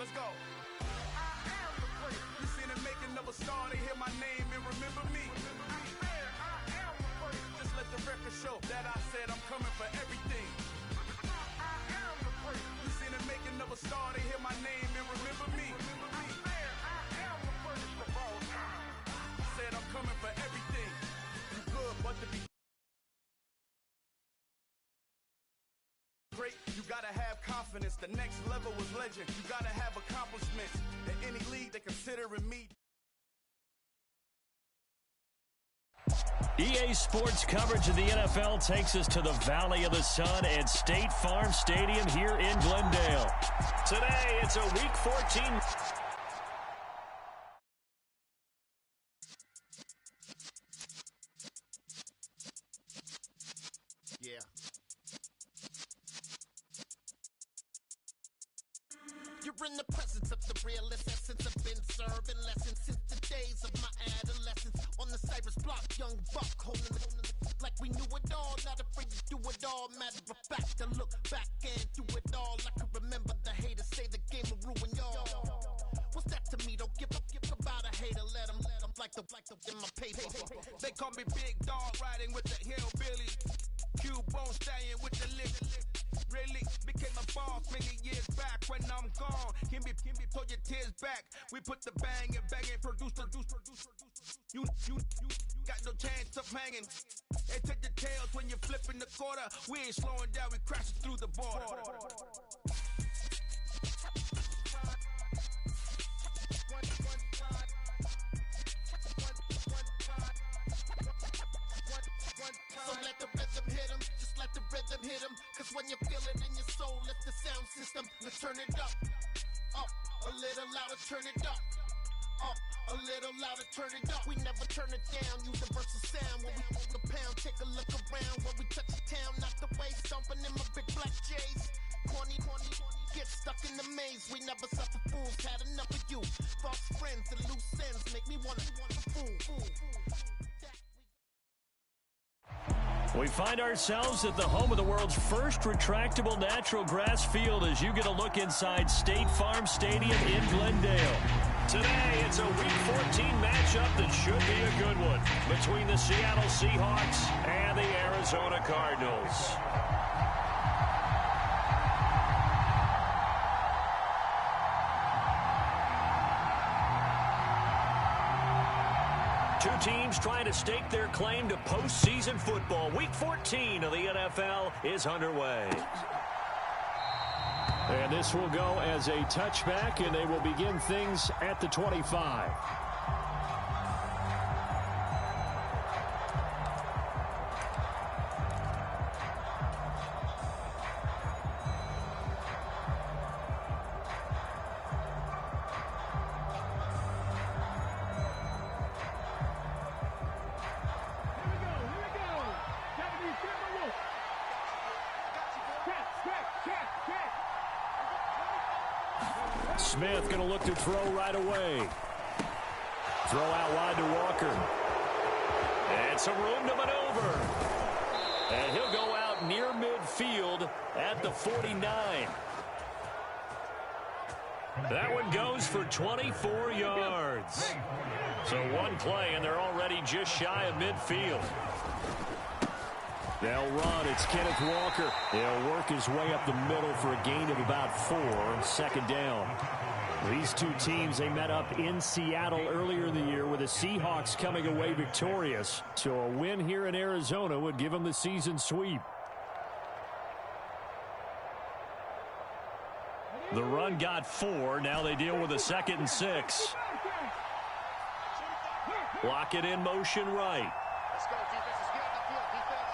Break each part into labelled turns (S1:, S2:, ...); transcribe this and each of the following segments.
S1: Let's go. You seen the making of a star, they hear my name and remember me. Just let the record show that I said I'm coming for everything. You seen the making of a star, they hear my name and remember me. Said I'm coming for everything. You good, but to be great, you gotta have confidence. The next level was legend. You gotta have accomplishments. In any league, they considering me.
S2: EA Sports coverage of the NFL takes us to the Valley of the Sun at State Farm Stadium here in Glendale. Today, it's a Week 14.
S1: Yeah.
S3: You're in the presence of the realest essence. I've been serving lessons since the days of my adolescence. On the Cyrus block, young buck holding the like we knew it all. Not afraid to do it all. Matter of fact, to look back and do it all. I can remember the haters say the game will ruin y'all. What's that to me? Don't give about a hater. Let them like the in my paper.
S1: They call me Big Dog, riding with the hillbilly. Cubone staying with the lick. Really became a boss many years back. When I'm gone, can be pull your tears back. We put the bang and produce. You got no chance of hanging. And take the tails when you're flipping the quarter. We ain't slowing down, we crashing through the border.
S3: So let the rhythm hit him, just let the rhythm hit him. Cause when you feel it in your soul, lift the sound system. Let's turn it up, a little louder, turn it up, a little louder, turn it up. We never turn it down, universal sound. When we on the pound, take a look around. When we touch the town, not the way, stomping in my big black J's. Corny, get stuck in the maze. We never suffer fools, had enough of you. False friends and loose ends make me wanna fool.
S2: We find ourselves at the home of the world's first retractable natural grass field as you get a look inside State Farm Stadium in Glendale. Today, it's a Week 14 matchup that should be a good one between the Seattle Seahawks and the Arizona Cardinals. Two teams trying to stake their claim to postseason football. Week 14 of the NFL is underway. And this will go as a touchback, and they will begin things at the 25. Smith going to look to throw right away. Throw out wide to Walker. And some room to maneuver. And he'll go out near midfield at the 49. That one goes for 24 yards. So one play, and they're already just shy of midfield. They'll run. It's Kenneth Walker. He'll work his way up the middle for a gain of about 4. Second down. These two teams, they met up in Seattle earlier in the year with the Seahawks coming away victorious. So a win here in Arizona would give them the season sweep. The run got 4. Now they deal with a 2nd and 6. Lock it in motion right.
S4: Let's go, defense. Let's get on the field, defense.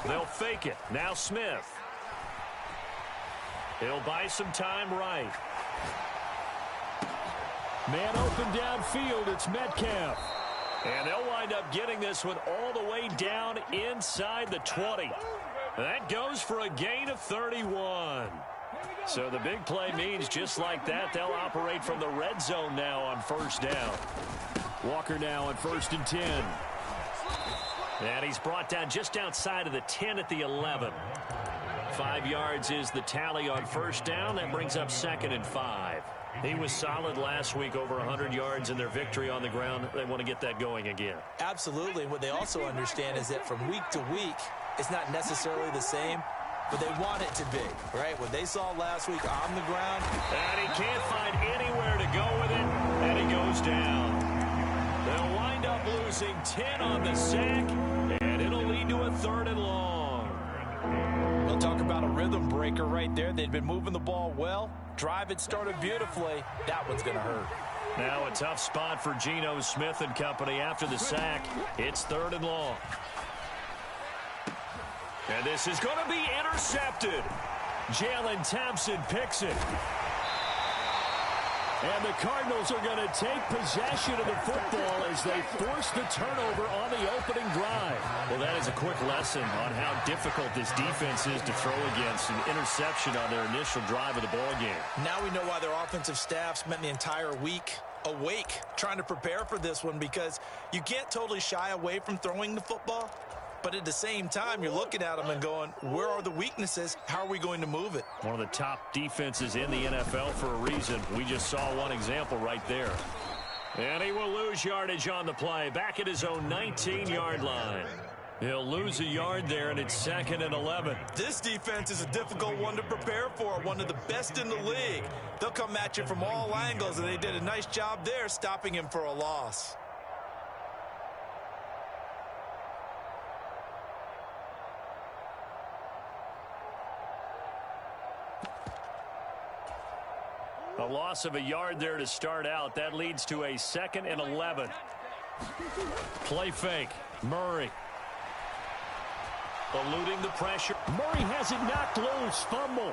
S2: They'll fake it. Now Smith. He'll buy some time right. Man open downfield. It's Metcalf. And they'll wind up getting this one all the way down inside the 20. That goes for a gain of 31. So the big play means just like that, they'll operate from the red zone now on first down. Walker now on 1st and 10. And he's brought down just outside of the 10 at the 11. 5 yards is the tally on first down. That brings up 2nd and 5. He was solid last week, over 100 yards in their victory on the ground. They want to get that going again.
S5: Absolutely. What they also understand is that from week to week, it's not necessarily the same, but they want it to be, right? What they saw last week on the ground.
S2: And he can't find anywhere to go with it, and he goes down. They'll wind up losing 10 on the sack, and it'll lead to a 3rd and long.
S5: We'll talk about a rhythm breaker right there. They'd been moving the ball well. Drive had started beautifully. That one's going to hurt.
S2: Now a tough spot for Geno Smith and company after the sack. It's 3rd and long. And this is going to be intercepted. Jalen Thompson picks it. And the Cardinals are going to take possession of the football as they force the turnover on the opening drive. Well, that is a quick lesson on how difficult this defense is to throw against. An interception on their initial drive of the ball game.
S5: Now we know why their offensive staff spent the entire week awake trying to prepare for this one, because you can't totally shy away from throwing the football. But at the same time, you're looking at them and going, where are the weaknesses? How are we going to move it?
S2: One of the top defenses in the NFL for a reason. We just saw one example right there. And he will lose yardage on the play, back at his own 19-yard line. He'll lose a yard there, and it's 2nd and 11.
S5: This defense is a difficult one to prepare for, one of the best in the league. They'll come at you from all angles, and they did a nice job there stopping him for a loss.
S2: A loss of a yard there to start out. That leads to a 2nd and 11. Play fake. Murray. Eluding the pressure. Murray has it knocked loose. Fumble.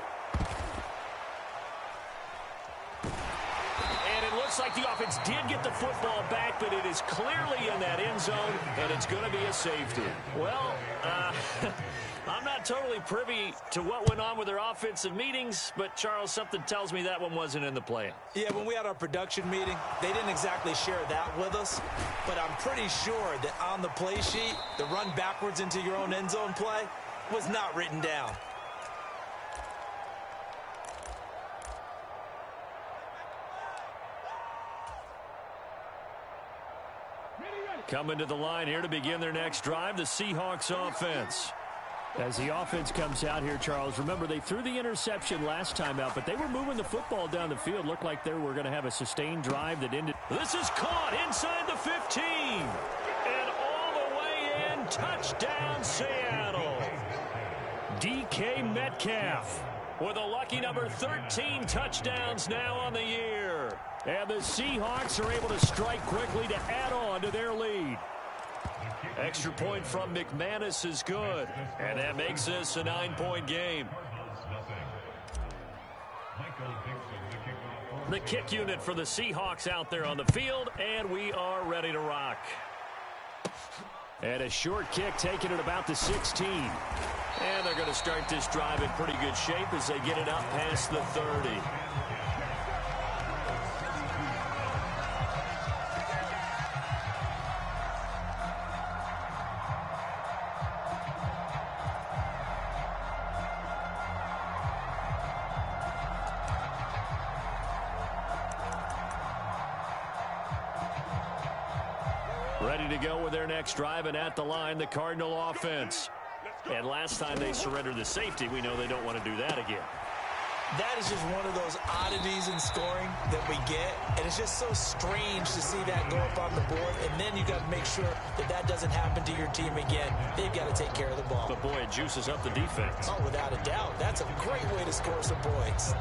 S2: And it looks like the offense did get the football back, but it is clearly in that end zone, and it's going to be a safety. Well, I'm not totally privy to what went on with their offensive meetings, but, Charles, something tells me that one wasn't in the plan.
S5: Yeah, when we had our production meeting, they didn't exactly share that with us, but I'm pretty sure that on the play sheet, the run backwards into your own end zone play was not written down.
S2: Coming to the line here to begin their next drive, the Seahawks offense. As the offense comes out here, Charles, remember they threw the interception last time out, but they were moving the football down the field. Looked like they were going to have a sustained drive that ended. This is caught inside the 15. And all the way in, touchdown Seattle. DK Metcalf with a lucky number 13 touchdowns now on the year. And the Seahawks are able to strike quickly to add on to their lead. Extra point from McManus is good, and that makes this a 9-point game. The kick unit for the Seahawks out there on the field, and we are ready to rock. And a short kick taken at about the 16. And they're going to start this drive in pretty good shape as they get it up past the 30. Ready to go with their next drive, and at the line, the Cardinal offense. And last time they surrendered the safety, we know they don't want to do that again.
S5: That is just one of those oddities in scoring that we get, and it's just so strange to see that go up on the board, and then you got to make sure that that doesn't happen to your team again. They've got to take care of the ball.
S2: But boy, it juices up the defense.
S5: Oh, without a doubt. That's a great way to score some points.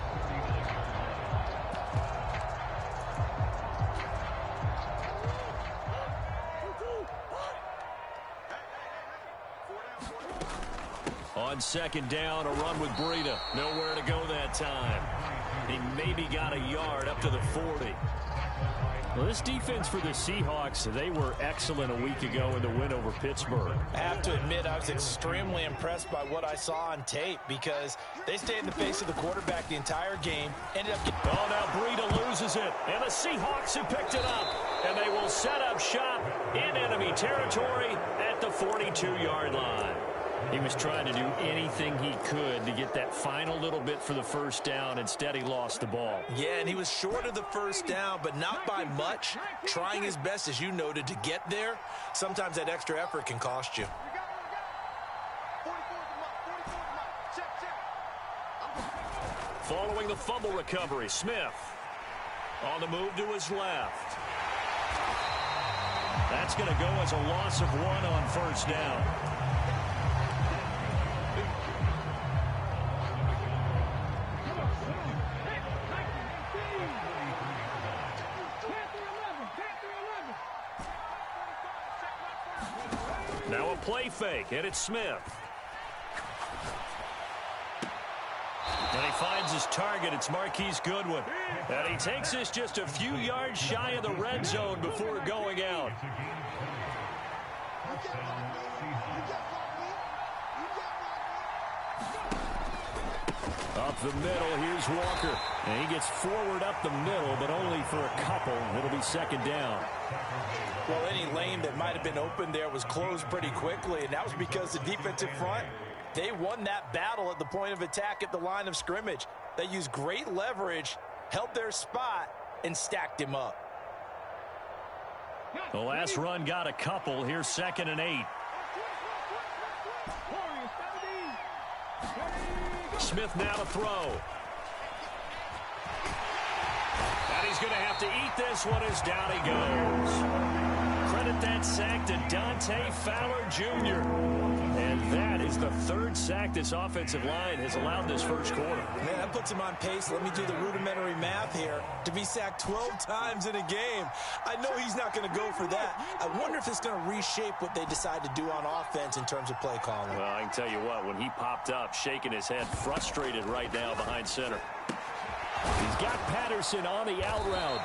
S2: On 2nd down, a run with Breida. Nowhere to go that time. He maybe got a yard up to the 40. Well, this defense for the Seahawks, they were excellent a week ago in the win over Pittsburgh.
S5: I have to admit, I was extremely impressed by what I saw on tape because they stayed in the face of the quarterback the entire game. Ended up getting...
S2: Oh, now Breida loses it, and the Seahawks have picked it up. And they will set up shop in enemy territory at the 42-yard line. He was trying to do anything he could to get that final little bit for the first down. Instead, he lost the ball.
S5: Yeah, and he was short of the first down, but not by much. Trying his best, as you noted, to get there. Sometimes that extra effort can cost you.
S2: Following the fumble recovery, Smith on the move to his left. That's going to go as a loss of 1 on first down. Now a play fake, and it's Smith. And he finds his target. It's Marquise Goodwin. And he takes this just a few yards shy of the red zone before going out. Up the middle, here's Walker. And he gets forward up the middle, but only for a couple. It'll be second down.
S5: Well, any lane that might have been open there was closed pretty quickly, and that was because the defensive front, they won that battle at the point of attack at the line of scrimmage. They used great leverage, held their spot, and stacked him up.
S2: The last run got a couple. Here's 2nd and 8. Smith now to throw. And he's going to have to eat this one as down he goes. Credit that sack to Dante Fowler Jr. And that is the 3rd sack this offensive line has allowed this first quarter.
S5: Man, that puts him on pace. Let me do the rudimentary math here. To be sacked 12 times in a game. I know he's not going to go for that. I wonder if it's going to reshape what they decide to do on offense in terms of play calling.
S2: Well, I can tell you what, when he popped up, shaking his head, frustrated right now behind center. He's got Patterson on the out route.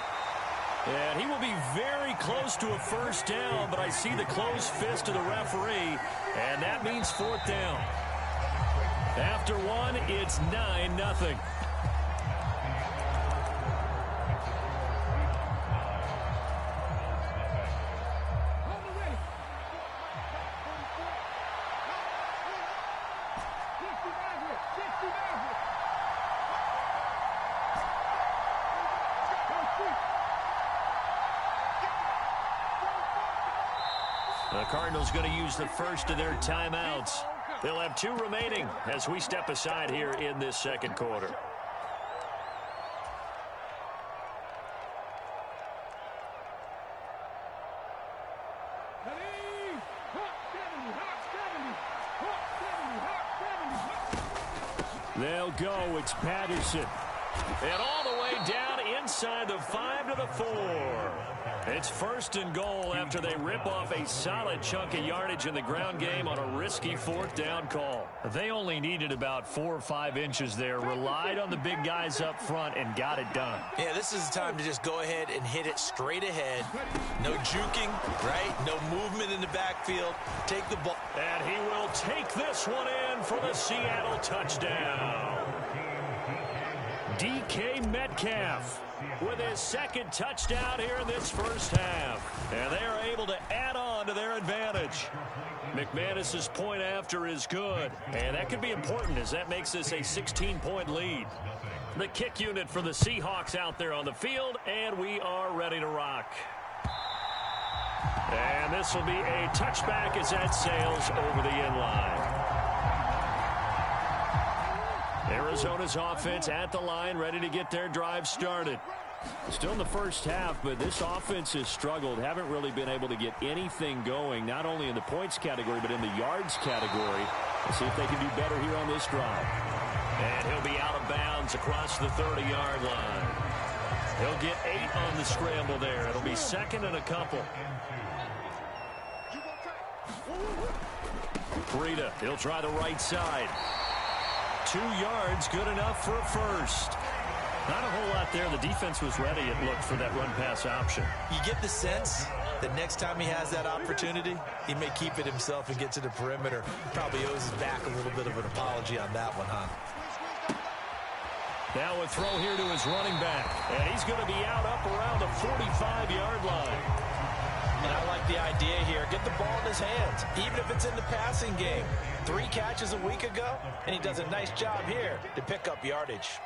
S2: And he will be very close to a first down, but I see the closed fist of the referee, and that means 4th down. After 1, it's 9-0. The Cardinals going to use the first of their timeouts. They'll have 2 remaining as we step aside here in this second quarter. They'll go. It's Patterson. And all the way down inside the 5 to the 4. It's 1st and goal after they rip off a solid chunk of yardage in the ground game on a risky 4th down call. They only needed about 4 or 5 inches there, relied on the big guys up front, and got it done.
S5: Yeah, this is the time to just go ahead and hit it straight ahead. No juking, right? No movement in the backfield. Take the ball.
S2: And he will take this one in for the Seattle touchdown. DK Metcalf with his 2nd touchdown here in this first half. And they are able to add on to their advantage. McManus's point after is good. And that could be important as that makes this a 16-point lead. The kick unit for the Seahawks out there on the field, and we are ready to rock. And this will be a touchback as that sails over the end line. Arizona's offense at the line, ready to get their drive started. Still in the first half, but this offense has struggled. Haven't really been able to get anything going, not only in the points category, but in the yards category. Let's see if they can do better here on this drive. And he'll be out of bounds across the 30-yard line. He'll get 8 on the scramble there. It'll be 2nd and a couple. Breida, he'll try the right side. 2 yards, good enough for a first. Not a whole lot there. The defense was ready, it looked, for that run-pass option.
S5: You get the sense that next time he has that opportunity, he may keep it himself and get to the perimeter. Probably owes his back a little bit of an apology on that one, huh?
S2: Now a throw here to his running back. And he's going to be out up around the 45-yard line.
S5: And I like the idea here. Get the ball in his his hands, even if it's in the passing game. 3 catches a week ago, and he does a nice job here to pick up yardage.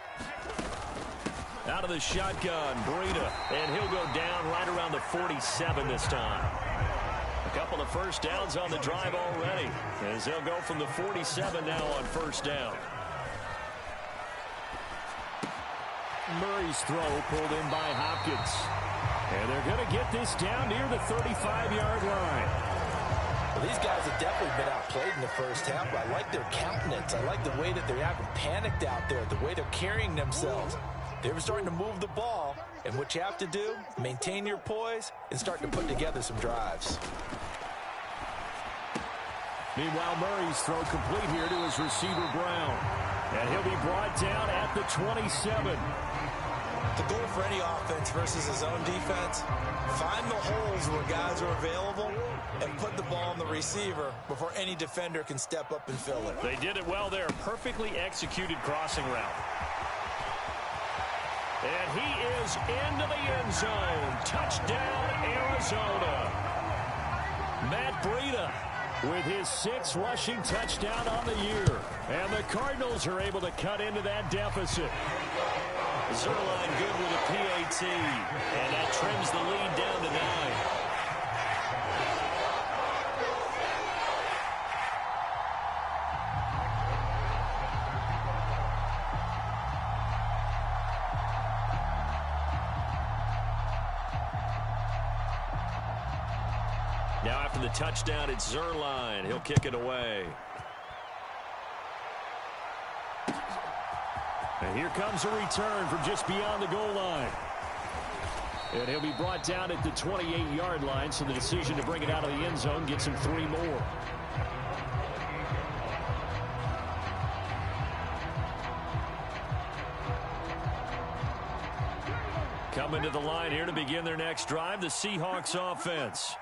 S2: Out of the shotgun, Breida, and he'll go down right around the 47 this time. A couple of first downs on the drive already, as they'll go from the 47 now on first down. Murray's throw pulled in by Hopkins. And they're going to get this down near the 35-yard line.
S5: Well, these guys have definitely been outplayed in the first half, but I like their countenance. I like the way that they haven't panicked out there, the way they're carrying themselves. They were starting to move the ball, and what you have to do, maintain your poise and start to put together some drives.
S2: Meanwhile, Murray's throw complete here to his receiver, Brown. And he'll be brought down at the 27.
S5: The goal for any offense versus his own defense, find the holes where guys are available and put the ball on the receiver before any defender can step up and fill it.
S2: They did it well there. Perfectly executed crossing route. And he is into the end zone. Touchdown, Arizona. Matt Breida with his 6th rushing touchdown on the year. And the Cardinals are able to cut into that deficit. Zerline good with a PAT. And that trims the lead down to 9. Now after the touchdown, it's Zerline. He'll kick it away. And here comes a return from just beyond the goal line. And he'll be brought down at the 28-yard line, so the decision to bring it out of the end zone gets him 3 more. Coming to the line here to begin their next drive, the Seahawks offense.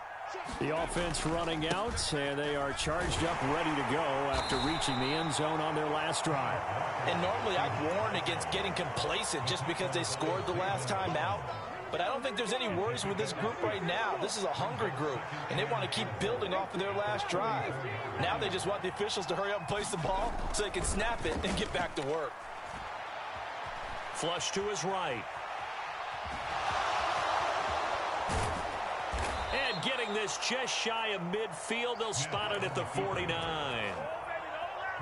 S2: The offense running out, and they are charged up, ready to go after reaching the end zone on their last drive.
S5: And normally I'd warn against getting complacent just because they scored the last time out. But I don't think there's any worries with this group right now. This is a hungry group, and they want to keep building off of their last drive. Now they just want the officials to hurry up and place the ball so they can snap it and get back to work.
S2: Flush to his right. And getting this just shy of midfield, they'll spot it at the 49.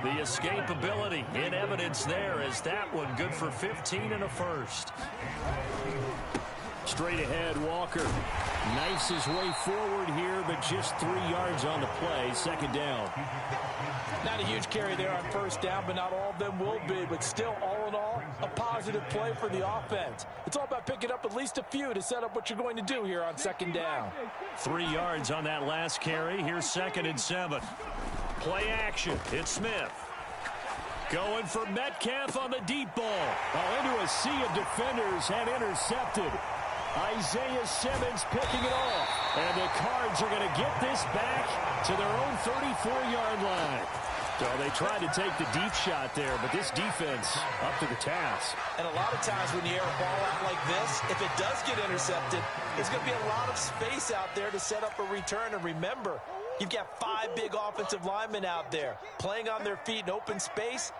S2: The escapability in evidence there as that one good for 15 and a first. Straight ahead, Walker knifes his way forward here, but just 3 yards on the play, second down.
S5: Not a huge carry there on first down, but not all of them will be. But still, all in all, a positive play for the offense. It's all about picking up at least a few to set up what you're going to do here on second down.
S2: 3 yards on that last carry. Here's 2nd and 7. Play action. It's Smith. Going for Metcalf on the deep ball. Into a sea of defenders and intercepted. Isaiah Simmons picking it off. And the Cards are going to get this back to their own 34-yard line. So they tried to take the deep shot there, but this defense up to the task.
S5: And a lot of times when you air a ball out like this, if it does get intercepted, there's going to be a lot of space out there to set up a return. And remember, you've got 5 big offensive linemen out there playing on their feet in open space.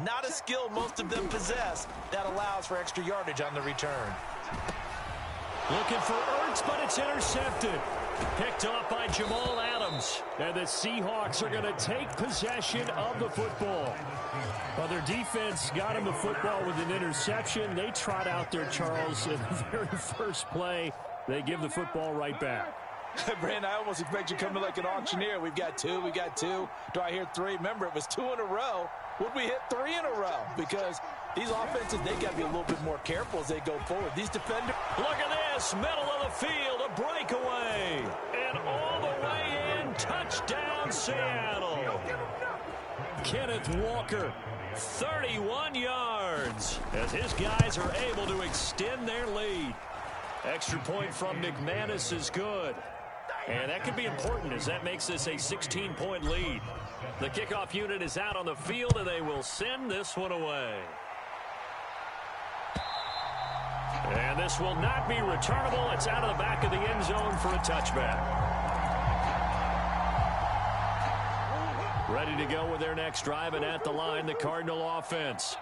S5: Not a skill most of them possess that allows for extra yardage on the return.
S2: Looking for Ertz, but it's intercepted. Picked off by Jamal Adams. And the Seahawks are going to take possession of the football. Well, their defense got him the football with an interception. They trot out there, Charles, in the very first play. They give the football right back.
S5: Brandon, I almost expect you coming like an auctioneer. We've got 2, we got 2. Do I hear 3? Remember, it was 2 in a row. Would we hit 3 in a row? Because these offenses, they got to be a little bit more careful as they go forward. These defenders.
S2: Look at this, middle of the field, a breakaway. And all the way in, touchdown Seattle. Kenneth Walker, 31 yards, as his guys are able to extend their lead. Extra point from McManus is good. And that could be important as that makes this a 16-point lead. The kickoff unit is out on the field, and they will send this one away. And this will not be returnable. It's out of the back of the end zone for a touchback. Ready to go with their next drive, and at the line, the Cardinal offense.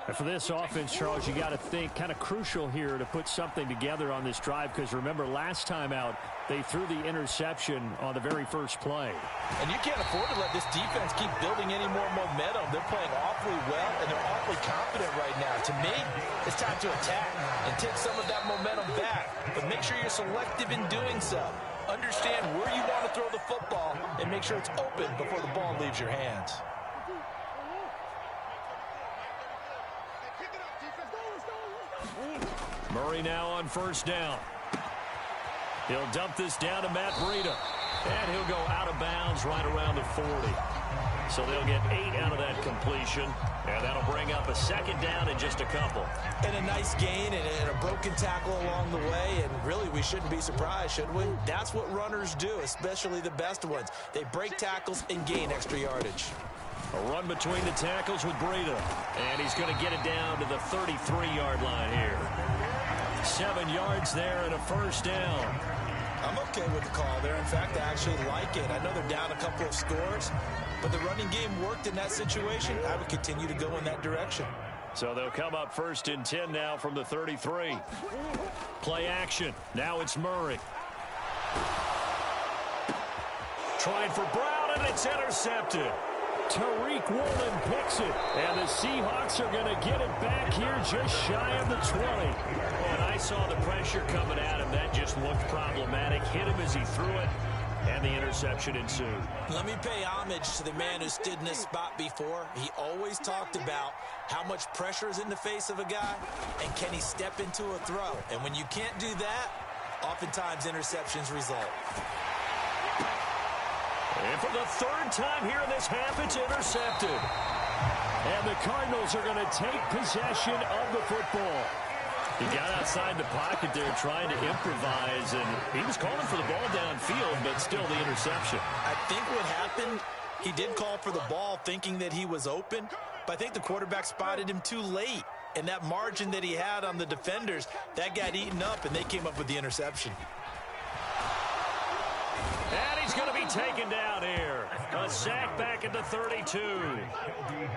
S6: And for this offense, Charles, you got to think kind of crucial here to put something together on this drive, because remember last time out they threw the interception on the very first play.
S5: And you can't afford to let this defense keep building any more momentum. They're playing awfully well, and they're awfully confident right now. To me, it's time to attack and take some of that momentum back, but make sure you're selective in doing so. Understand where you want to throw the football and make sure it's open before the ball leaves your hands.
S2: Murray now on first down. He'll dump this down to Matt Breida. And he'll go out of bounds right around the 40. So they'll get 8 out of that completion. And that'll bring up a second down in just a couple.
S5: And a nice gain and a broken tackle along the way. And really, we shouldn't be surprised, should we? That's what runners do, especially the best ones. They break tackles and gain extra yardage.
S2: A run between the tackles with Breida. And he's going to get it down to the 33-yard line here. 7 yards there and a first down.
S5: I'm okay with the call there. In fact, I actually like it. I know they're down a couple of scores, but the running game worked in that situation. I would continue to go in that direction.
S2: So they'll come up 1st and 10 now from the 33. Play action. Now it's Murray. Trying for Brown, and it's intercepted.
S6: Tariq Woolen picks it, and the Seahawks are going to get it back here just shy of the 20.
S2: And I saw the pressure coming at him. That just looked problematic. Hit him as he threw it, and the interception ensued.
S5: Let me pay homage to the man who stood in this spot before. He always talked about how much pressure is in the face of a guy, and can he step into a throw. And when you can't do that, oftentimes interceptions result.
S2: And for the 3rd time here in this half, it's intercepted.
S6: And the Cardinals are going to take possession of the football.
S2: He got outside the pocket there trying to improvise, and he was calling for the ball downfield, but still the interception.
S5: I think what happened, he did call for the ball thinking that he was open, but I think the quarterback spotted him too late. And that margin that he had on the defenders, that got eaten up, and they came up with the interception.
S2: And he's going to be taken down here. A sack back at the 32.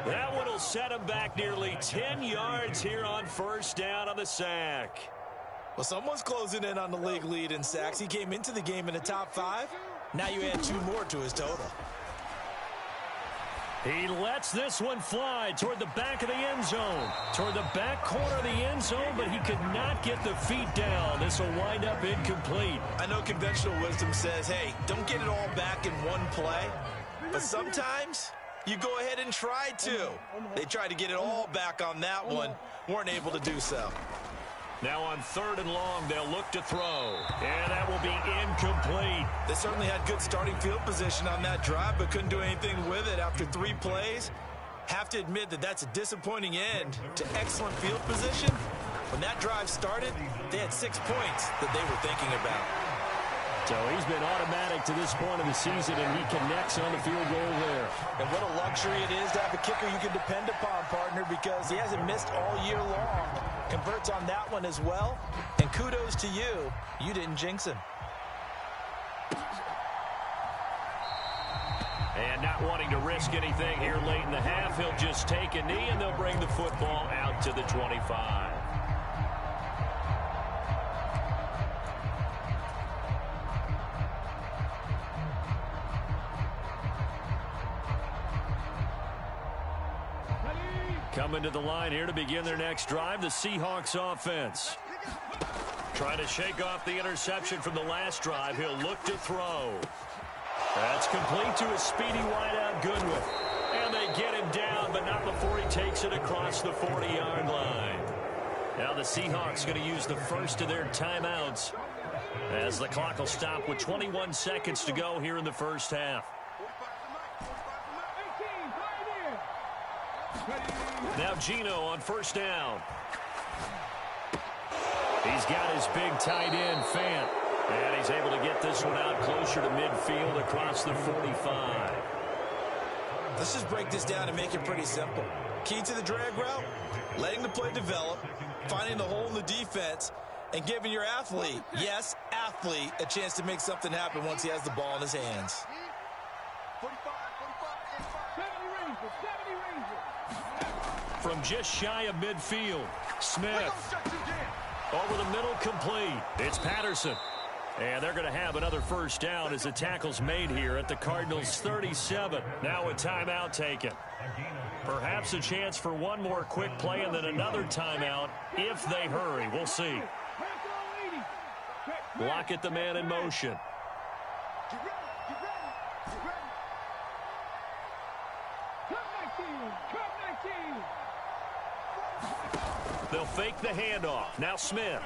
S2: That one will set him back nearly 10 yards here on first down on the sack.
S5: Well, someone's closing in on the league lead in sacks. He came into the game in the top 5. Now you add 2 more to his total.
S2: He lets this one fly toward the back of the end zone. Toward the back corner of the end zone, but he could not get the feet down. This will wind up incomplete.
S5: I know conventional wisdom says, hey, don't get it all back in one play. But sometimes you go ahead and try to. They tried to get it all back on that one. Weren't able to do so.
S2: Now on 3rd and long, they'll look to throw. And that will be incomplete.
S5: They certainly had good starting field position on that drive, but couldn't do anything with it after 3 plays. Have to admit that that's a disappointing end to excellent field position. When that drive started, they had 6 points that they were thinking about.
S6: So he's been automatic to this point of the season, and he connects on the field goal there.
S5: And what a luxury it is to have a kicker you can depend upon, partner, because he hasn't missed all year long. Converts on that one as well. And kudos to you. You didn't jinx him.
S2: And not wanting to risk anything here late in the half, he'll just take a knee, and they'll bring the football out to the 25. Coming to the line here to begin their next drive, the Seahawks offense. Trying to shake off the interception from the last drive. He'll look to throw. That's complete to his speedy wideout Goodwin. And they get him down, but not before he takes it across the 40-yard line. Now the Seahawks going to use the first of their timeouts as the clock will stop with 21 seconds to go here in the first half. Now Geno on first down. He's got his big tight end, Fant. And he's able to get this one out closer to midfield across the 45.
S5: Let's just break this down and make it pretty simple. Key to the drag route, letting the play develop, finding the hole in the defense, and giving your athlete, yes, athlete, a chance to make something happen once he has the ball in his hands.
S3: 45, 45, 45.
S2: From just shy of midfield, Smith. Over the middle, complete. It's Patterson. And they're going to have another first down as the tackle's made here at the Cardinals' 37. Now a timeout taken. Perhaps a chance for one more quick play and then another timeout if they hurry. We'll see. Lockett, the man in motion. They'll fake the handoff. Now Smith.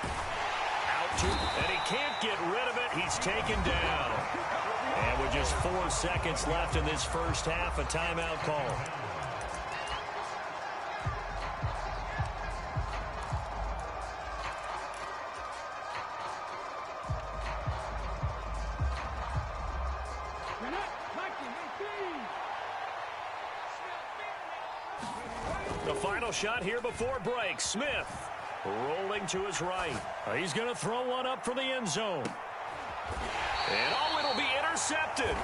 S2: Out to, and he can't get rid of it. He's taken down. And with just 4 seconds left in this first half, a timeout call. The final shot here before break. Smith rolling to his right. He's going to throw one up for the end zone. And oh, it'll be intercepted.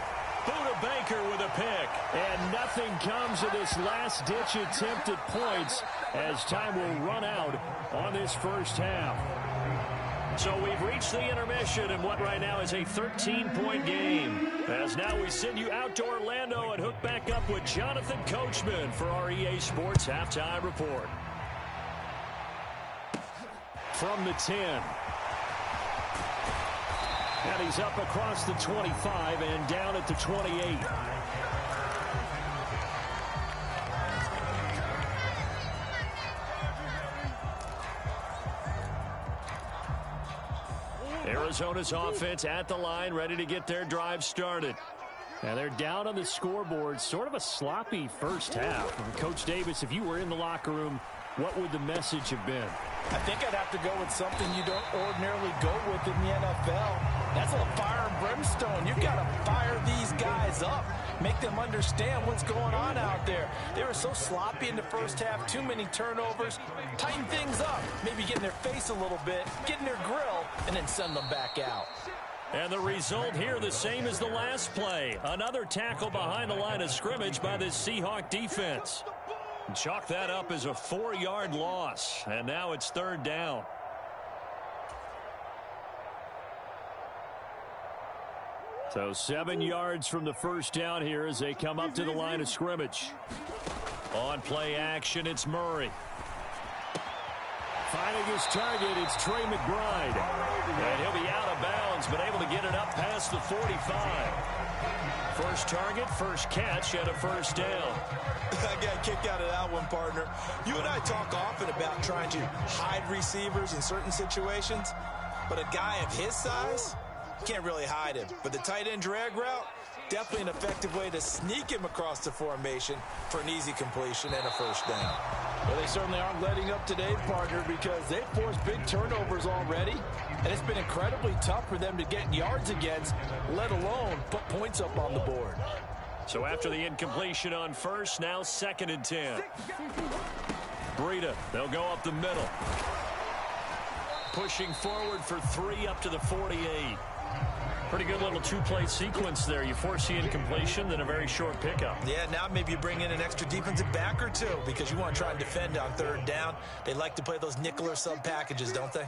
S2: Buda Baker with a pick.
S6: And nothing comes of this last-ditch attempt at points as time will run out on this first half.
S2: So we've reached the intermission in what right now is a 13-point game. As now we send you out to Orlando and hook back up with Jonathan Coachman for our EA Sports Halftime Report.
S6: From the 10. And he's up across the 25 and down at the 28.
S2: Arizona's offense at the line, ready to get their drive started.
S6: And they're down on the scoreboard. Sort of a sloppy first half. And Coach Davis, if you were in the locker room, what would the message have been?
S5: I think I'd have to go with something you don't ordinarily go with in the NFL. That's a fire and brimstone. You've got to fire these guys up. Make them understand what's going on out there. They were so sloppy in the first half. Too many turnovers. Tighten things up. Maybe get in their face a little bit. Get in their grill. And then send them back out.
S2: And the result here the same as the last play. Another tackle behind the line of scrimmage by this Seahawk defense. Chalk that up as a 4-yard loss. And now it's third down.
S6: So 7 yards from the first down here as they come up to the line of scrimmage.
S2: On play action, it's Murray.
S6: Finding his target, it's Trey McBride.
S2: And he'll be out of bounds, but able to get it up past the 45. First target, first catch, and a first down.
S5: I got a kick out of that one, partner. You and I talk often about trying to hide receivers in certain situations, but a guy of his size, can't really hide him. But the tight end drag route, definitely an effective way to sneak him across the formation for an easy completion and a first down.
S7: Well, they certainly aren't letting up today, partner, because they've forced big turnovers already, and it's been incredibly tough for them to get yards against, let alone put points up on the board.
S2: So after the incompletion on first, now 2nd and 10. Breida, they'll go up the middle. Pushing forward for 3 up to the 48. Pretty good little two-play sequence there. You force the incompletion, then a very short pickup.
S5: Yeah, now maybe you bring in an extra defensive back or two because you want to try and defend on third down. They like to play those nickel or sub packages, don't they?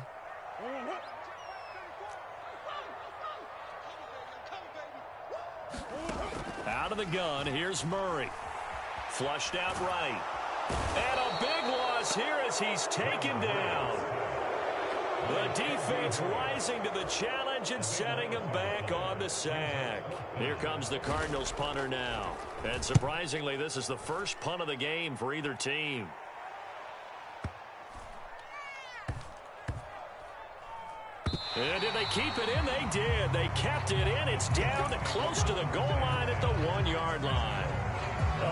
S2: Out of the gun, here's Murray. Flushed out right. And a big loss here as he's taken down. The defense rising to the challenge and setting him back on the sack. Here comes the Cardinals punter now. And surprisingly, this is the first punt of the game for either team. And did they keep it in? They did. They kept it in. It's down close to the goal line at the 1-yard line.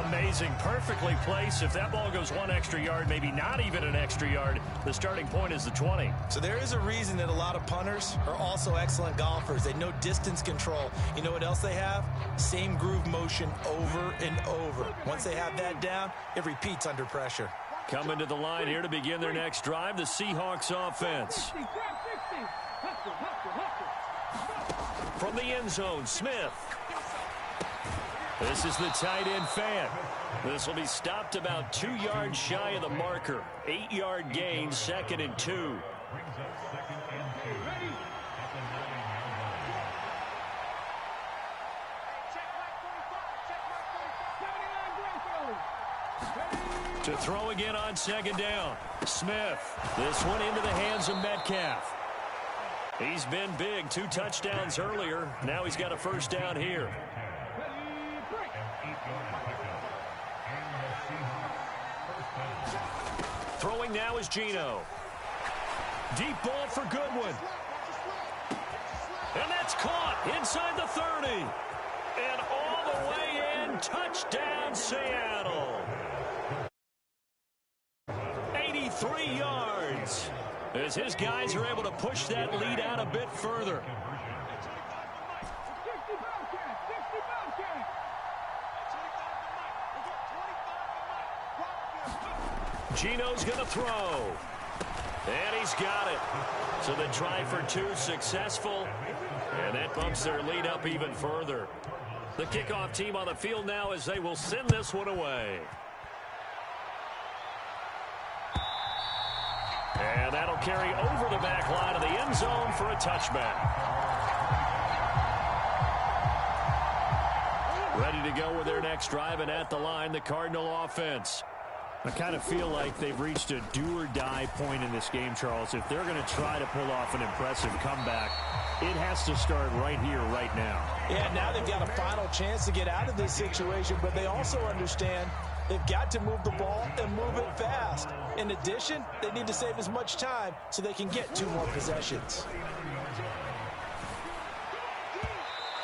S2: Amazing. Perfectly placed. If that ball goes 1 extra yard, maybe not even an extra yard, the starting point is the 20.
S5: So there is a reason that a lot of punters are also excellent golfers. They know distance control. You know what else they have? Same groove motion over and over. Once they have that down, it repeats under pressure.
S2: Coming to the line here to begin their next drive, the Seahawks offense. From the end zone, Smith. This is the tight end fan. This will be stopped about 2 yards shy of the marker. 8-yard gain, 2nd and 2. To throw again on 2nd down. Smith. This one into the hands of Metcalf. He's been big. 2 touchdowns earlier. Now he's got a first down here. Throwing now is Geno. Deep ball for Goodwin. And that's caught inside the 30. And all the way in. Touchdown, Seattle. 83 yards. As his guys are able to push that lead out a bit further. Geno's going to throw. And he's got it. So the try for 2 successful. And that bumps their lead up even further. The kickoff team on the field now as they will send this one away. And that'll carry over the back line of the end zone for a touchback. Ready to go with their next drive, and at the line, the Cardinal offense.
S6: I kind of feel like they've reached a do-or-die point in this game, Charles. If they're going to try to pull off an impressive comeback, it has to start right here, right now.
S7: Yeah, now they've got a final chance to get out of this situation, but they also understand they've got to move the ball and move it fast. In addition, they need to save as much time so they can get 2 more possessions.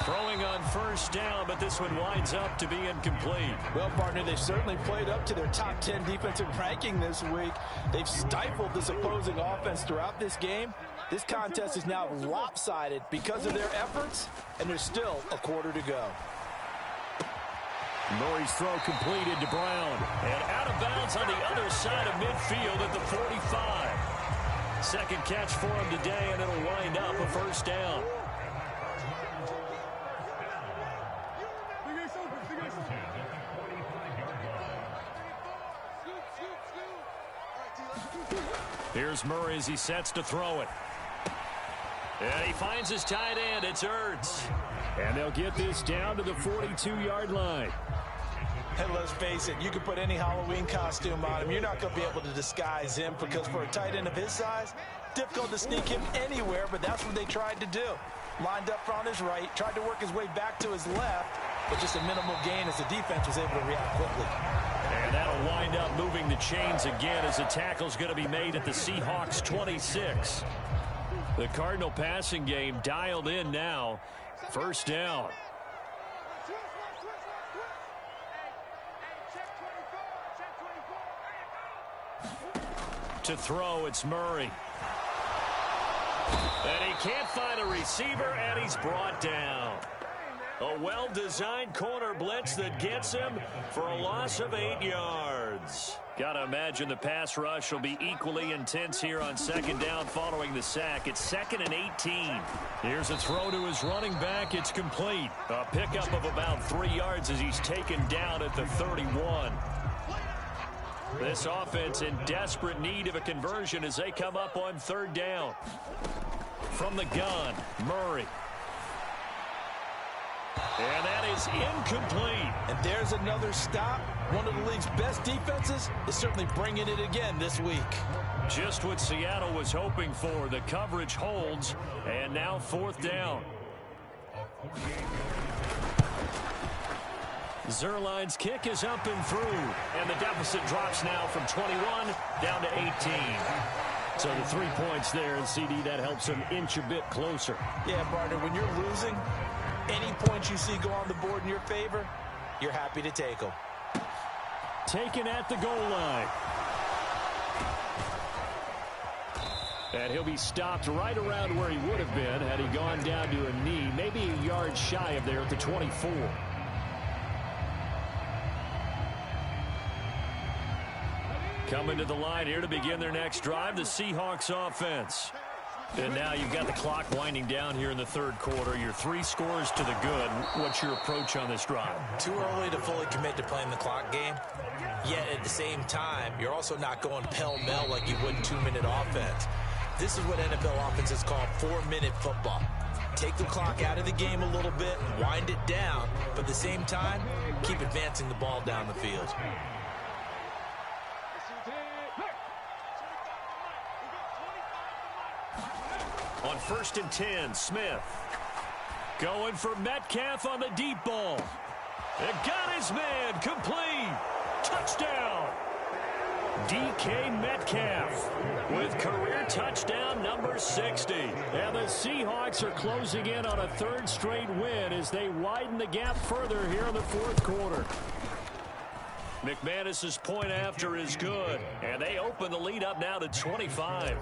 S2: Throwing on first down, but this one winds up to be incomplete.
S7: Well, partner, they've certainly played up to their top 10 defensive ranking this week. They've stifled this opposing offense throughout this game. This contest is now lopsided because of their efforts, and there's still a quarter to go.
S2: Murray's throw completed to Brown. And out of bounds on the other side of midfield at the 45. Second catch for him today, and it'll wind up a first down. Here's Murray as he sets to throw it. And he finds his tight end. It's Ertz.
S6: And they'll get this down to the 42-yard line.
S7: And let's face it, you can put any Halloween costume on him. You're not going to be able to disguise him because for a tight end of his size, difficult to sneak him anywhere, but that's what they tried to do. Lined up on his right, tried to work his way back to his left, but just a minimal gain as the defense was able to react quickly.
S2: And that'll wind up moving the chains again as the tackle's going to be made at the Seahawks 26. The Cardinal passing game dialed in now. First down. To throw, it's Murray. And he can't find a receiver, and he's brought down. A well-designed corner blitz that gets him for a loss of 8 yards. Gotta imagine the pass rush will be equally intense here on second down following the sack. It's 2nd and 18. Here's a throw to his running back. It's complete. A pickup of about 3 yards as he's taken down at the 31. This offense in desperate need of a conversion as they come up on third down. From the gun, Murray. And that is incomplete.
S7: And there's another stop. One of the league's best defenses is certainly bringing it again this week.
S2: Just what Seattle was hoping for. The coverage holds, and now fourth down. Zuerlein's kick is up and through, and the deficit drops now from 21 down to 18. So the 3 points there, and CD, that helps them inch a bit closer.
S7: Yeah, partner, when you're losing, any points you see go on the board in your favor, you're happy to take them.
S6: Taken at the goal line. And he'll be stopped right around where he would have been had he gone down to a knee, maybe a yard shy of there at the 24. Coming to the line here to begin their next drive, the Seahawks offense.
S2: And now you've got the clock winding down here in the third quarter. You're 3 scores to the good. What's your approach on this drive?
S5: Too early to fully commit to playing the clock game. Yet at the same time, you're also not going pell-mell like you would 2-minute offense. This is what NFL offenses call 4-minute football. Take the clock out of the game a little bit, wind it down, but at the same time, keep advancing the ball down the field.
S2: On 1st and 10, Smith. Going for Metcalf on the deep ball. It got his man, complete. Touchdown. DK Metcalf with career touchdown number 60.
S6: And the Seahawks are closing in on a 3rd straight win as they widen the gap further here in the 4th quarter.
S2: McManus's point after is good, and they open the lead up now to 25.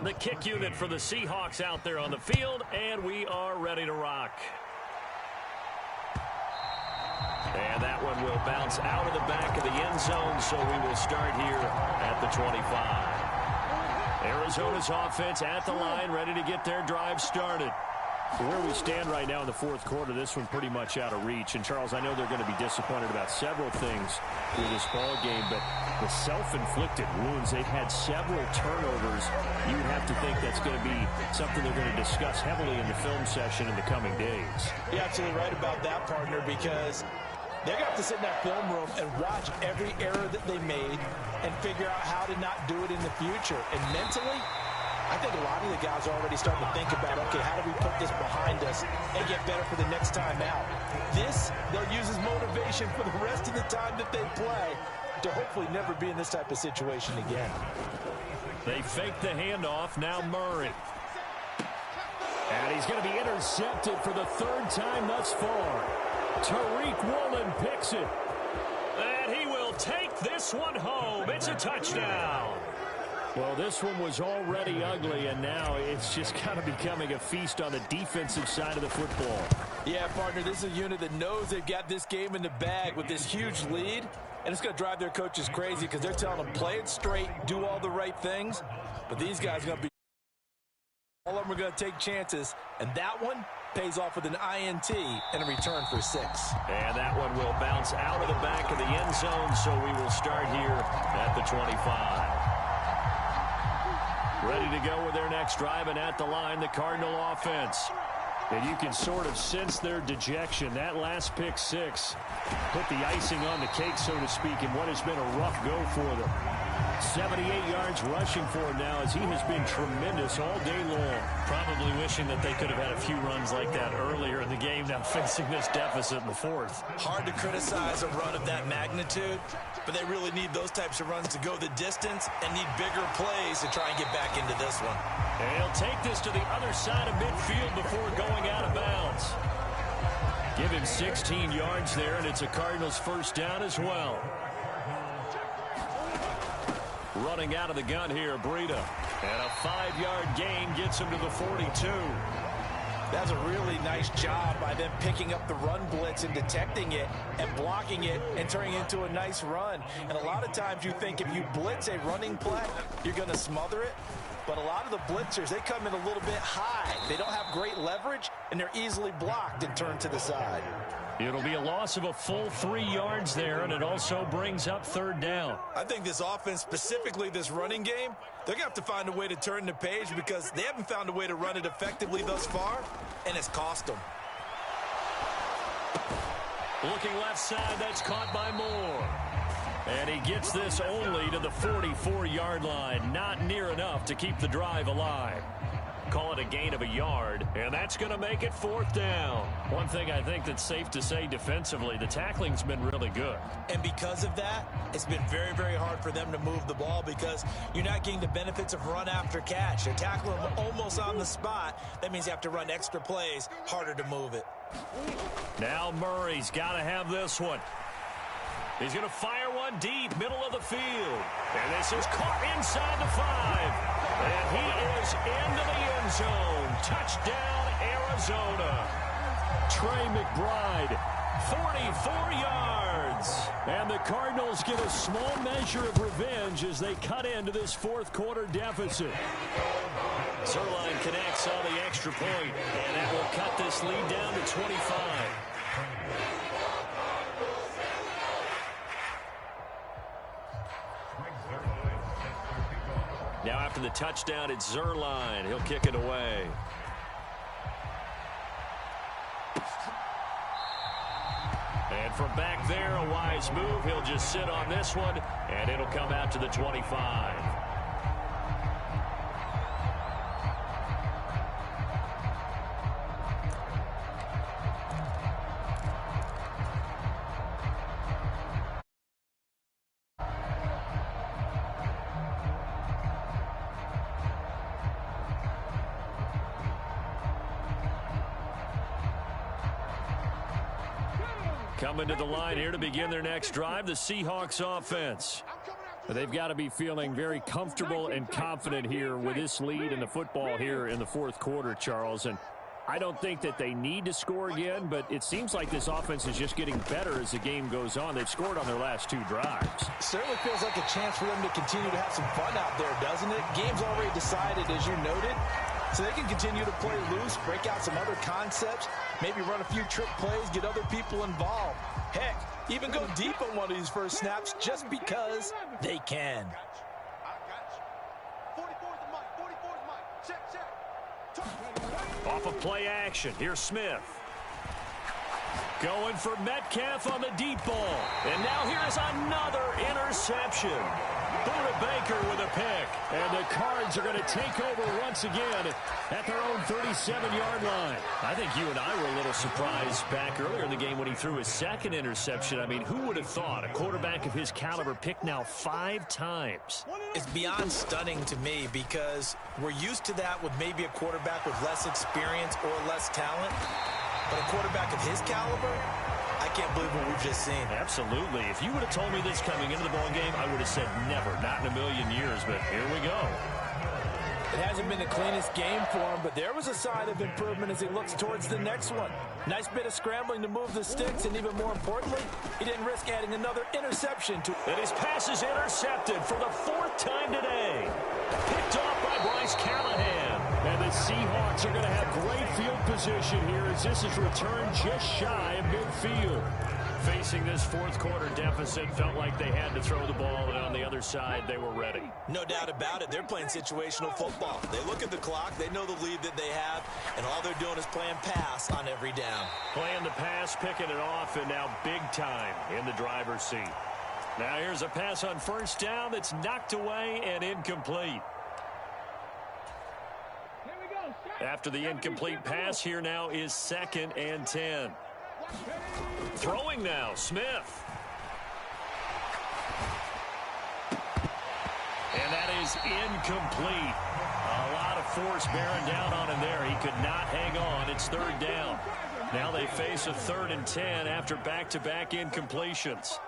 S2: The kick unit for the Seahawks out there on the field, and we are ready to rock. And that one will bounce out of the back of the end zone, so we will start here at the 25. Arizona's offense at the line, ready to get their drive started.
S6: Where we stand right now in the 4th quarter, this one pretty much out of reach. And, Charles, I know they're going to be disappointed about several things with this ball game, but the self-inflicted wounds, they've had several turnovers. You have to think that's going to be something they're going to discuss heavily in the film session in the coming days.
S7: You're absolutely right about that, partner, because they're going to have to sit in that film room and watch every error that they made and figure out how to not do it in the future. And mentally, I think a lot of the guys are already starting to think about, okay, how do we put this behind us and get better for the next time out? This, they'll use as motivation for the rest of the time that they play to hopefully never be in this type of situation again.
S6: They fake the handoff. Now Murray. And he's going to be intercepted for the 3rd time thus far. Tariq Woolen picks it.
S2: And he will take this one home. It's a touchdown.
S6: Well, this one was already ugly, and now it's just kind of becoming a feast on the defensive side of the football.
S7: Yeah, partner, this is a unit that knows they've got this game in the bag with this huge lead, and it's going to drive their coaches crazy because they're telling them play it straight, do all the right things, but these guys are going to be all of them are going to take chances, and that one pays off with an INT and a return for 6.
S2: And that one will bounce out of the back of the end zone, so we will start here at the 25. Ready to go with their next drive, and at the line, the Cardinal offense.
S6: And you can sort of sense their dejection. That last pick 6 put the icing on the cake, so to speak, in what has been a rough go for them. 78 yards rushing for him now as he has been tremendous all day long.
S2: Probably wishing that they could have had a few runs like that earlier in the game, now facing this deficit in the 4th.
S5: Hard to criticize a run of that magnitude, but they really need those types of runs to go the distance and need bigger plays to try and get back into this one.
S2: And he'll take this to the other side of midfield before going out of bounds.
S6: Give him 16 yards there, and it's a Cardinals 1st down as well. Running out of the gun here, Breida. And a 5-yard gain gets him to the 42.
S7: That's a really nice job by them picking up the run blitz and detecting it and blocking it and turning it into a nice run. And a lot of times you think if you blitz a running play, you're going to smother it. But a lot of the blitzers, they come in a little bit high. They don't have great leverage, and they're easily blocked and turned to the side.
S6: It'll be a loss of a full 3 yards there, and it also brings up 3rd down.
S5: I think this offense, specifically this running game, they're going to have to find a way to turn the page because they haven't found a way to run it effectively thus far, and it's cost them.
S6: Looking left side, that's caught by Moore. And he gets this only to the 44-yard line. Not near enough to keep the drive alive. Call it a gain of a yard, and that's going to make it 4th down. One thing I think that's safe to say defensively, the tackling's been really good.
S5: And because of that, it's been very, very hard for them to move the ball because you're not getting the benefits of run after catch. They're tackling them almost on the spot. That means you have to run extra plays, harder to move it.
S6: Now Murray's got to have this one. He's going to fire one deep, middle of the field. And this is caught inside the 5. And he is into the end zone. Touchdown, Arizona. Trey McBride, 44 yards. And the
S2: Cardinals get a small measure of revenge as they cut into this fourth quarter deficit.
S6: Zerline connects on the extra point, and that will cut this lead down to 25. Now after the touchdown, it's Zerline. He'll kick it away. And from back there, a wise move. He'll just sit on this one, and it'll come out to the 25. Coming to the line here to begin their next drive, the Seahawks offense. They've got to be feeling very comfortable and confident here with this lead in the football here in the fourth quarter, Charles. And I don't think that they need to score again, but it seems like this offense is just getting better as the game goes on. They've scored on their last two drives.
S7: Certainly feels like a chance for them to continue to have some fun out there, doesn't it? Game's already decided, as you noted. So they can continue to play loose, break out some other concepts, maybe run a few trick plays, get other people involved. Heck, even go deep on one of these first snaps just because they can.
S2: Off of play action, here's Smith. Going for Metcalf on the deep ball. And now here's another interception. Buda Baker with a pick. And the Cards are going to take over once again at their own 37-yard line.
S6: I think you and I were a little surprised back earlier in the game when he threw his second interception. I mean, who would have thought a quarterback of his caliber picked now 5 times?
S5: It's beyond stunning to me because we're used to that with maybe a quarterback with less experience or less talent. But a quarterback of his caliber, I can't believe what we've just seen.
S6: Absolutely. If you would have told me this coming into the ball game, I would have said never, not in a million years. But here we go.
S7: It hasn't been the cleanest game for him, but there was a sign of improvement as he looks towards the next one. Nice bit of scrambling to move the sticks, and even more importantly, he didn't risk adding another interception to.
S2: And his pass is intercepted for the 4th time today. Picked off by Bryce Callahan. And the Seahawks are going to have great field position here as this is returned just shy of midfield.
S6: Facing this fourth quarter deficit, felt like they had to throw the ball, and on the other side, they were ready.
S5: No doubt about it. They're playing situational football. They look at the clock, they know the lead that they have, and all they're doing is playing pass on every down.
S6: Playing the pass, picking it off, and now big time in the driver's seat. Now here's a pass on first down that's knocked away and incomplete. After the incomplete pass, here now is 2nd and 10. Throwing now, Smith. And that is incomplete. A lot of force bearing down on him there. He could not hang on. It's 3rd down. Now they face a 3rd and 10 after back-to-back incompletions.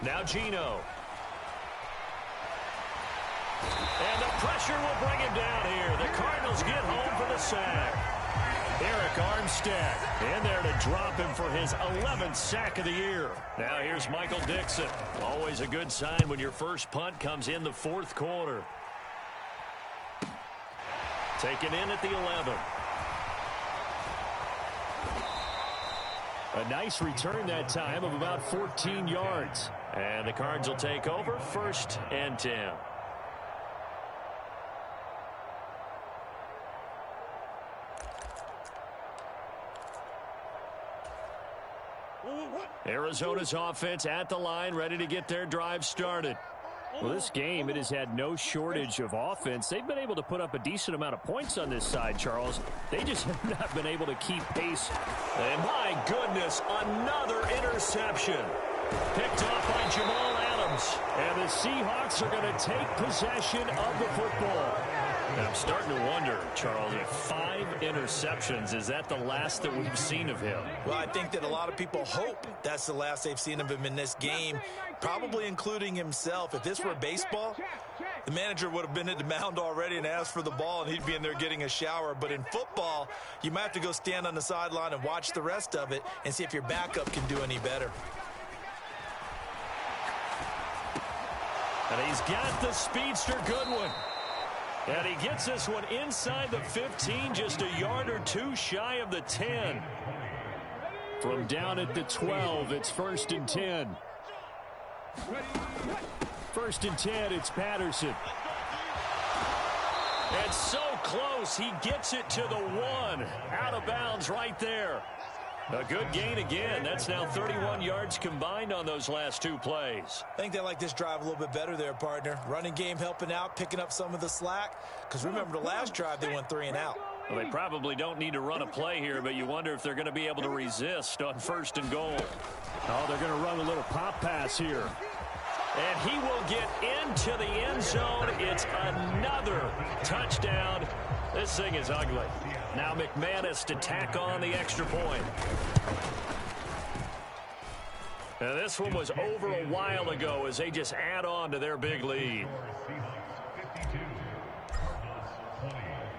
S6: Now Gino. And the pressure will bring him down here. The Cardinals get home for the sack. Eric Armstead in there to drop him for his 11th sack of the year. Now here's Michael Dixon. Always a good sign when your first punt comes in the 4th quarter. Taken in at the 11.
S2: A nice return that time of about 14 yards.
S6: And the Cards will take over 1st and 10.
S2: Arizona's offense at the line, ready to get their drive started. Well, this game, it has had no shortage of offense. They've been able to put up a decent amount of points on this side, Charles. They just have not been able to keep pace.
S6: And my goodness, another interception. Picked off by Jamal Adams.
S2: And the Seahawks are going to take possession of the football.
S6: And I'm starting to wonder, Charles, if 5 interceptions, is that the last that we've seen of him?
S5: Well, I think that a lot of people hope that's the last they've seen of him in this game, probably including himself. If this were baseball, the manager would have been at the mound already and asked for the ball, and he'd be in there getting a shower. But in football, you might have to go stand on the sideline and watch the rest of it and see if your backup can do any better.
S6: And he's got the speedster Goodwin. And he gets this one inside the 15, just a yard or two shy of the 10. From down at the 12, it's 1st and 10. 1st and 10, it's Patterson. And so close, he gets it to the 1. Out of bounds right there. A good gain again. That's now 31 yards combined on those last 2 plays.
S5: I think they like this drive a little bit better there, partner. Running game helping out, picking up some of the slack. Because remember, the last drive, they went 3 and out.
S6: Well, they probably don't need to run a play here, but you wonder if they're going to be able to resist on 1st and goal.
S2: Oh, they're going to run a little pop pass here.
S6: And he will get into the end zone. It's another touchdown. This thing is ugly. Now McManus to tack on the extra point. And this one was over a while ago as they just add on to their big lead.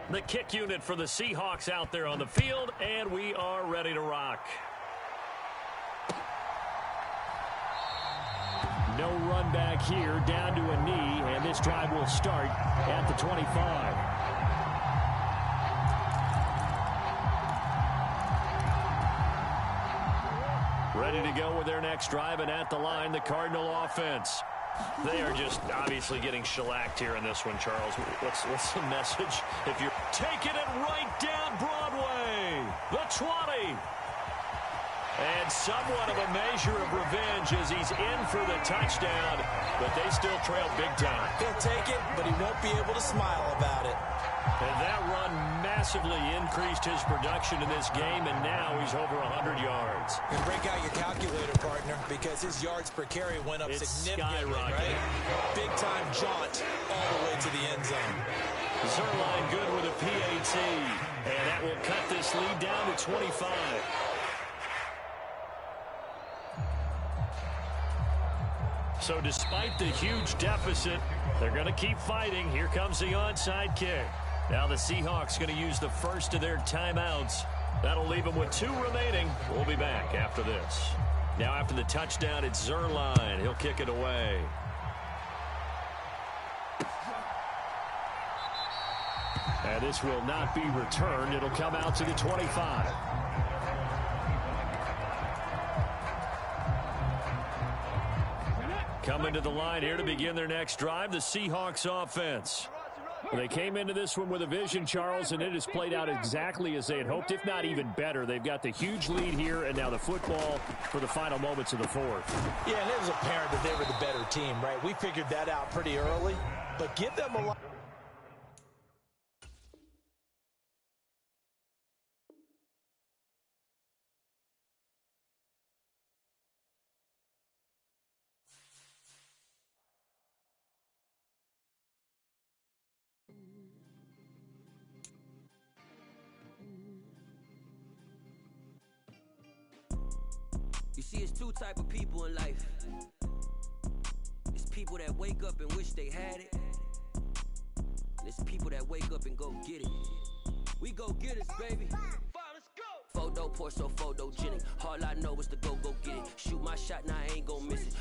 S6: The kick unit for the Seahawks out there on the field, and we are ready to rock.
S2: No run back here, down to a knee, and this drive will start at the 25.
S6: Ready to go with their next drive, and at the line, the Cardinal offense. They are just obviously getting shellacked here in this one, Charles. What's the message? If you're taking it right down Broadway, the 20. And somewhat of a measure of revenge as he's in for the touchdown, but they still trail big time.
S5: He'll take it, but he won't be able to smile about it.
S6: And that run massively increased his production in this game, and now he's over 100 yards.
S5: And break out your calculator, partner, because his yards per carry went up significantly, right? Big-time jaunt all the way to the end zone.
S6: Zerline good with a PAT, and that will cut this lead down to 25. So despite the huge deficit, they're going to keep fighting. Here comes the onside kick. Now the Seahawks going to use the first of their timeouts. That'll leave them with 2 remaining. We'll be back after this. Now after the touchdown, it's Zerline. He'll kick it away.
S2: And this will not be returned. It'll come out to the 25.
S6: Coming to the line here to begin their next drive, the Seahawks offense.
S2: They came into this one with a vision, Charles, and it has played out exactly as they had hoped, if not even better. They've got the huge lead here, and now the football for the final moments of the 4th.
S5: Yeah, and it was apparent that they were the better team, right? We figured that out pretty early, but give them a lot.
S8: You see, it's 2 type of people in life. It's people that wake up and wish they had it. And it's people that wake up and go get it. We go get it, baby. Photo, pour so photogenic. All I know is to go get it. Shoot my shot, now I ain't gon' miss it.